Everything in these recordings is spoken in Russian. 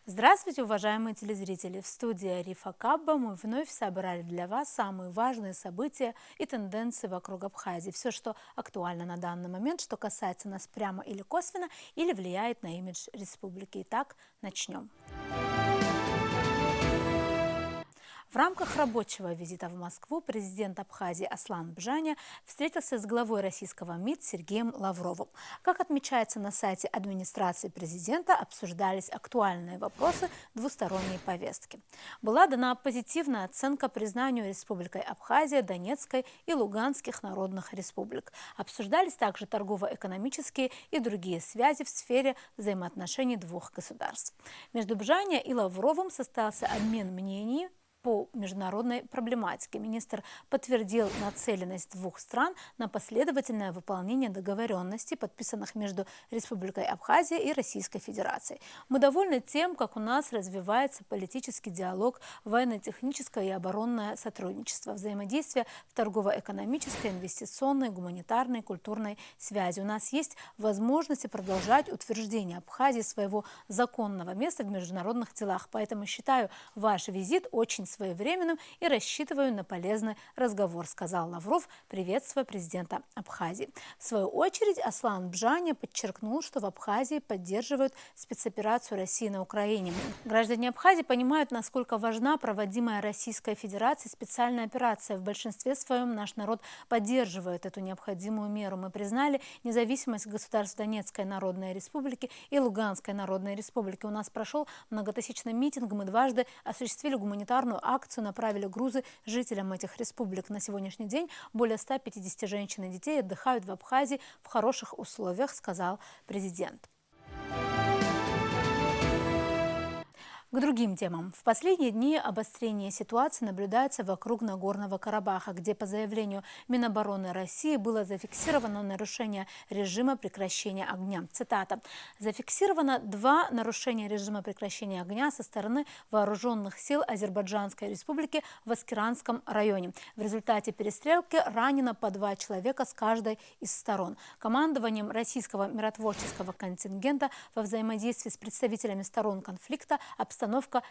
Здравствуйте, уважаемые телезрители! В студии Арифа Кабба мы вновь собрали для вас самые важные события и тенденции вокруг Абхазии. Все, что актуально на данный момент, что касается нас прямо или косвенно, или влияет на имидж республики. Итак, начнем. В рамках рабочего визита в Москву президент Абхазии Аслан Бжаня встретился с главой российского МИД Сергеем Лавровым. Как отмечается на сайте администрации президента, обсуждались актуальные вопросы двусторонней повестки. Была дана позитивная оценка признанию Республикой Абхазия, Донецкой и Луганских народных республик. Обсуждались также торгово-экономические и другие связи в сфере взаимоотношений двух государств. Между Бжаня и Лавровым состоялся обмен мнений по международной проблематике. Министр подтвердил нацеленность двух стран на последовательное выполнение договоренностей, подписанных между Республикой Абхазия и Российской Федерацией. Мы довольны тем, как у нас развивается политический диалог, военно-техническое и оборонное сотрудничество, взаимодействие в торгово-экономической, инвестиционной, гуманитарной, культурной связи. У нас есть возможности продолжать утверждение Абхазии своего законного места в международных делах. Поэтому считаю ваш визит очень своевременным и рассчитываю на полезный разговор, сказал Лавров, приветствуя президента Абхазии. В свою очередь Аслан Бжаня подчеркнул, что в Абхазии поддерживают спецоперацию России на Украине. Граждане Абхазии понимают, насколько важна проводимая Российской Федерацией специальная операция. В большинстве своем наш народ поддерживает эту необходимую меру. Мы признали независимость государств Донецкой Народной Республики и Луганской Народной Республики. У нас прошел многотысячный митинг, мы дважды осуществили гуманитарную акцию, направили грузы жителям этих республик. На сегодняшний день более 150 женщин и детей отдыхают в Абхазии в хороших условиях, сказал президент. К другим темам. В последние дни обострение ситуации наблюдается вокруг Нагорного Карабаха, где по заявлению Минобороны России было зафиксировано нарушение режима прекращения огня. Цитата. «Зафиксировано 2 нарушения режима прекращения огня со стороны вооруженных сил Азербайджанской республики в Аскеранском районе. В результате перестрелки ранено по 2 человека с каждой из сторон. Командованием российского миротворческого контингента во взаимодействии с представителями сторон конфликта обстановка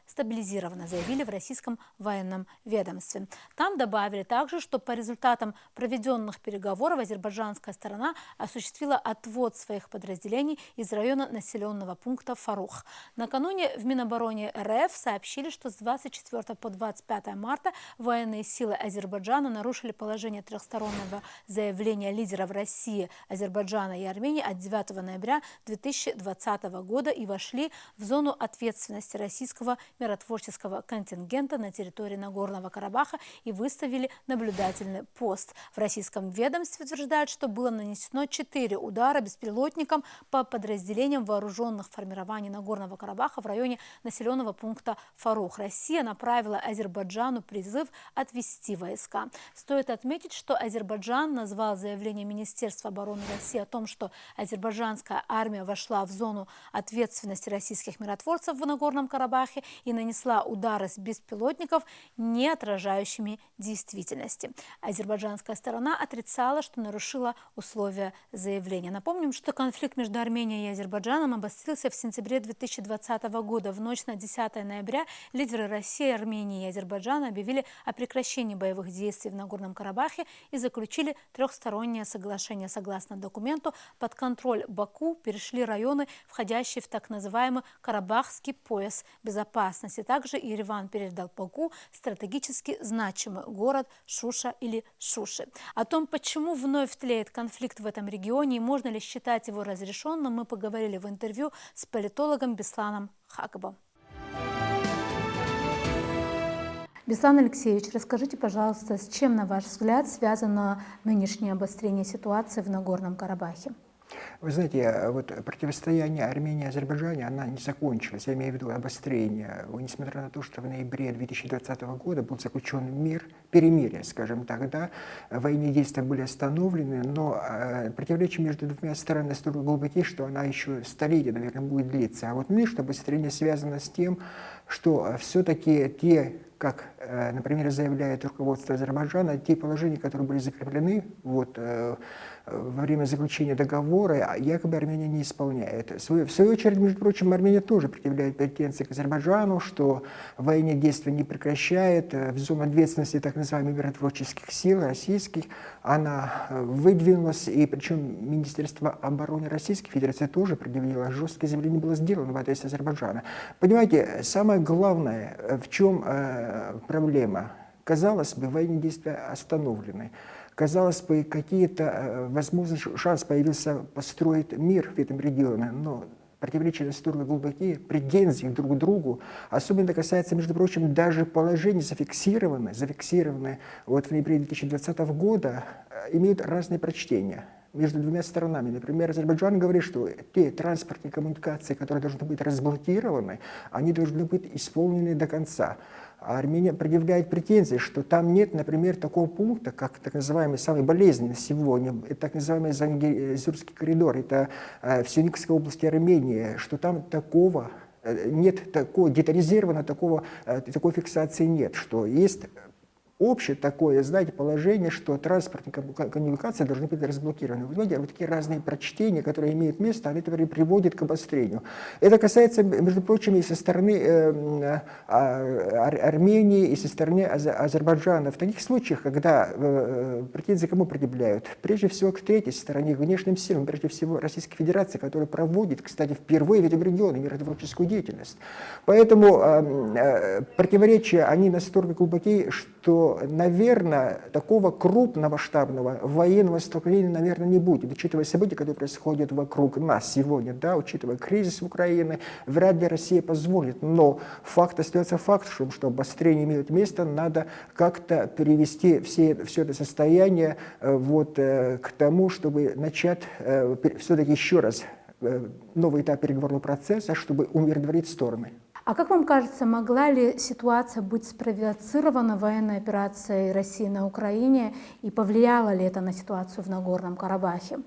стабилизирована», заявили в российском военном ведомстве. Там добавили также, что по результатам проведенных переговоров азербайджанская сторона осуществила отвод своих подразделений из района населенного пункта Фарух. Накануне в Минобороне РФ сообщили, что с 24 по 25 марта военные силы Азербайджана нарушили положение трехстороннего заявления лидеров России, Азербайджана и Армении от 9 ноября 2020 года и вошли в зону ответственности российского миротворческого контингента на территории Нагорного Карабаха и выставили наблюдательный пост. В российском ведомстве утверждают, что было нанесено 4 удара беспилотником по подразделениям вооруженных формирований Нагорного Карабаха в районе населенного пункта Фарух. Россия направила Азербайджану призыв отвести войска. Стоит отметить, что Азербайджан назвал заявление Министерства обороны России о том, что азербайджанская армия вошла в зону ответственности российских миротворцев в Нагорном Карабахе и нанесла удары с беспилотников, не отражающими действительности. Азербайджанская сторона отрицала, что нарушила условия заявления. Напомним, что конфликт между Арменией и Азербайджаном обострился в сентябре 2020 года. В ночь на 10 ноября лидеры России, Армении и Азербайджана объявили о прекращении боевых действий в Нагорном Карабахе и заключили трехстороннее соглашение. Согласно документу, под контроль Баку перешли районы, входящие в так называемый Карабахский пояс безопасности. Также Ереван передал Баку стратегически значимый город Шуша или Шуши. О том, почему вновь тлеет конфликт в этом регионе и можно ли считать его разрешенным, мы поговорили в интервью с политологом Бесланом Хакобом. Беслан Алексеевич, расскажите, пожалуйста, с чем, на ваш взгляд, связано нынешнее обострение ситуации в Нагорном Карабахе? Вы знаете, вот противостояние Армении и Азербайджана, она не закончилась, я имею в виду обострение. Несмотря на то, что в ноябре 2020 года был заключен мир, перемирие, скажем так, да, военные действия были остановлены, но противоречие между двумя сторонами настолько глубоки, что она еще столетия, наверное, будет длиться. А вот нынешнее обострение связано с тем, что все-таки те, как, например, заявляет руководство Азербайджана, те положения, которые были закреплены во время заключения договора, якобы Армения не исполняет. В свою очередь, между прочим, Армения тоже предъявляет претензии к Азербайджану, что военные действия не прекращает. В зону ответственности так называемых миротворческих сил российских она выдвинулась, и причем Министерство обороны Российской Федерации тоже предъявило, жесткое заявление было сделано в адрес Азербайджана. Понимаете, самое главное, в чем проблема? Казалось бы, военные действия остановлены. Казалось бы, какие-то возможности, шанс появился построить мир в этом регионе, но противоречия настолько глубокие, претензии друг к другу, особенно это касается, между прочим, даже положений, зафиксированные вот в ноябре 2020 года, имеют разные прочтения между двумя сторонами. Например, Азербайджан говорит, что те транспортные коммуникации, которые должны быть разблокированы, они должны быть исполнены до конца. А Армения предъявляет претензии, что там нет, например, такого пункта, как так называемый самый болезненный сегодня, это так называемый Зангезурский коридор, это в Сюникской области Армении, что там такого нет, такой детализированного, такой фиксации нет, что есть общее такое, знаете, положение, что транспортные коммуникации должны быть разблокированы. Вы знаете, вот такие разные прочтения, которые имеют место, они приводят к обострению. Это касается, между прочим, и со стороны Армении, и со стороны Азербайджана. В таких случаях, когда претензии кому предъявляют? Прежде всего к третьей стороне, к внешним силам, прежде всего Российской Федерации, которая проводит, кстати, впервые в этом регионе миротворческую деятельность. Поэтому противоречия, они настолько глубокие, что, наверное, такого крупного масштабного военного столкновения, наверное, не будет. Учитывая события, которые происходят вокруг нас сегодня, да, учитывая кризис в Украине, вряд ли Россия позволит. Но факт остается фактом, что обострение имеет место, надо как-то перевести все это состояние к тому, чтобы начать все-таки еще раз новый этап переговорного процесса, чтобы умиротворить стороны. А как вам кажется, могла ли ситуация быть спровоцирована военной операцией России на Украине и повлияло ли это на ситуацию в Нагорном Карабахе?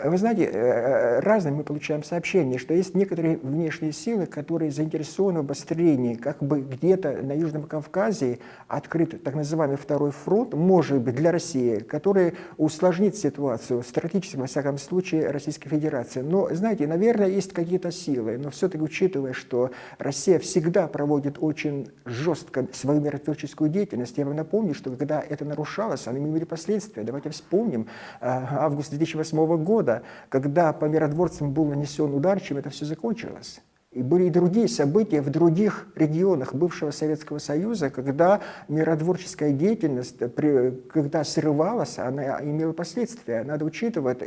Вы знаете, разные мы получаем сообщения, что есть некоторые внешние силы, которые заинтересованы в обострении, как бы где-то на Южном Кавказе открыт так называемый второй фронт, может быть, для России, который усложнит ситуацию, стратегически, во всяком случае, Российской Федерации. Но, знаете, наверное, есть какие-то силы, но все-таки учитывая, что Россия всегда проводит очень жестко свою миротворческую деятельность, я вам напомню, что когда это нарушалось, они имели последствия. Давайте вспомним август 2008 года, когда по миротворцам был нанесен удар, чем это все закончилось. И были и другие события в других регионах бывшего Советского Союза, когда миротворческая деятельность, когда срывалась, она имела последствия. Надо учитывать,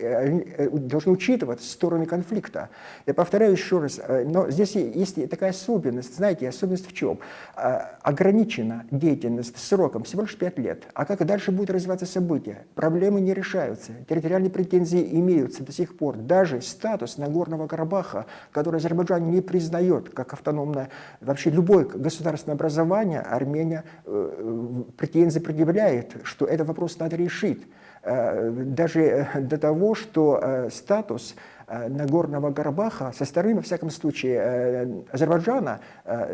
должны учитывать стороны конфликта. Я повторяю еще раз, но здесь есть такая особенность. Знаете, особенность в чем? Ограничена деятельность сроком всего лишь 5 лет. А как дальше будут развиваться события? Проблемы не решаются. Территориальные претензии имеются до сих пор. Даже статус Нагорного Карабаха, который Азербайджан не признает как автономное, вообще любое государственное образование, Армения претензии предъявляет, что этот вопрос надо решить. Даже до того, что статус Нагорного Карабаха со стороны, во всяком случае, Азербайджана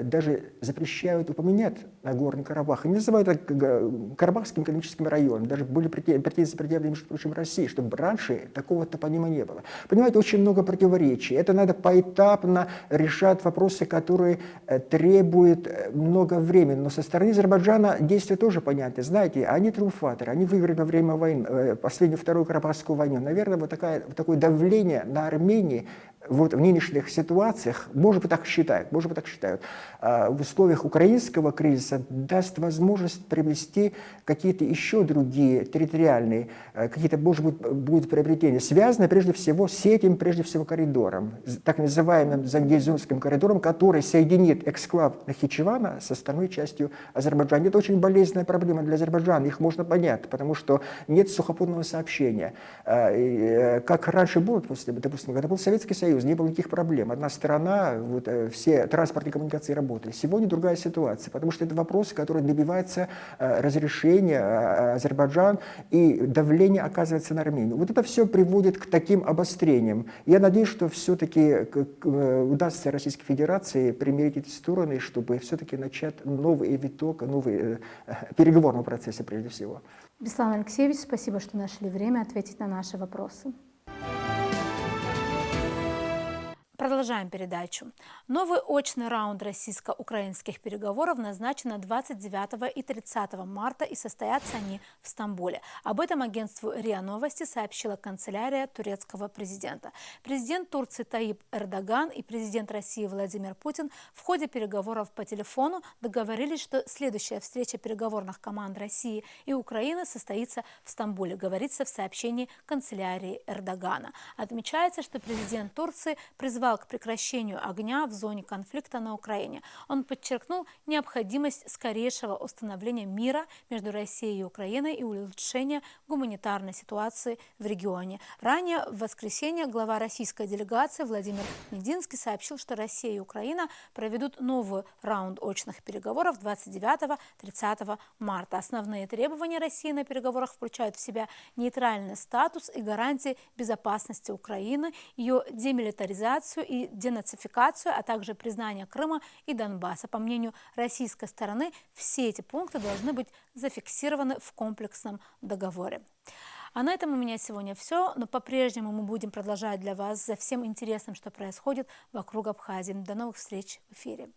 даже запрещают упоминать Нагорный Карабах. Они называют это Карабахским экономическим районом. Даже были претензии предъявлены, между прочим, России, чтобы раньше такого топонима не было. Понимаете, очень много противоречий. Это надо поэтапно решать вопросы, которые требуют много времени. Но со стороны Азербайджана действия тоже понятны. Знаете, они триумфаторы, они выиграли во время войны, последнюю Вторую Карабахскую войну. Наверное, вот такое давление на Армении вот в нынешних ситуациях, может быть, так считают, в условиях украинского кризиса даст возможность привести какие-то еще другие территориальные, какие-то, может быть, будут приобретения, связанные прежде всего с этим, коридором, так называемым Зангезурским коридором, который соединит эксклав Нахичевана с остальной частью Азербайджана. Это очень болезненная проблема для Азербайджана, их можно понять, потому что нет сухопутного сообщения. Как раньше было, допустим, когда был Советский Союз, Союз, не было никаких проблем. Одна страна, вот, все транспортные коммуникации работали. Сегодня другая ситуация, потому что это вопросы, которые добиваются разрешения Азербайджан, и давление оказывается на Армению. Вот это все приводит к таким обострениям. Я надеюсь, что все-таки удастся Российской Федерации примирить эти стороны, чтобы все-таки начать новый виток, новый переговорный процесс прежде всего. Беслан Алексеевич, спасибо, что нашли время ответить на наши вопросы. Продолжаем передачу. Новый очный раунд российско-украинских переговоров назначен на 29 и 30 марта, и состоятся они в Стамбуле. Об этом агентству РИА Новости сообщила канцелярия турецкого президента. Президент Турции Таyyip Эрдоган и президент России Владимир Путин в ходе переговоров по телефону договорились, что следующая встреча переговорных команд России и Украины состоится в Стамбуле, говорится в сообщении канцелярии Эрдогана. Отмечается, что президент Турции призвал к прекращению огня в зоне конфликта на Украине. Он подчеркнул необходимость скорейшего установления мира между Россией и Украиной и улучшения гуманитарной ситуации в регионе. Ранее в воскресенье глава российской делегации Владимир Мединский сообщил, что Россия и Украина проведут новый раунд очных переговоров 29-30 марта. Основные требования России на переговорах включают в себя нейтральный статус и гарантии безопасности Украины, ее демилитаризацию и денацификацию, а также признание Крыма и Донбасса. По мнению российской стороны, все эти пункты должны быть зафиксированы в комплексном договоре. А на этом у меня сегодня все, но по-прежнему мы будем продолжать для вас за всем интересным, что происходит вокруг Абхазии. До новых встреч в эфире.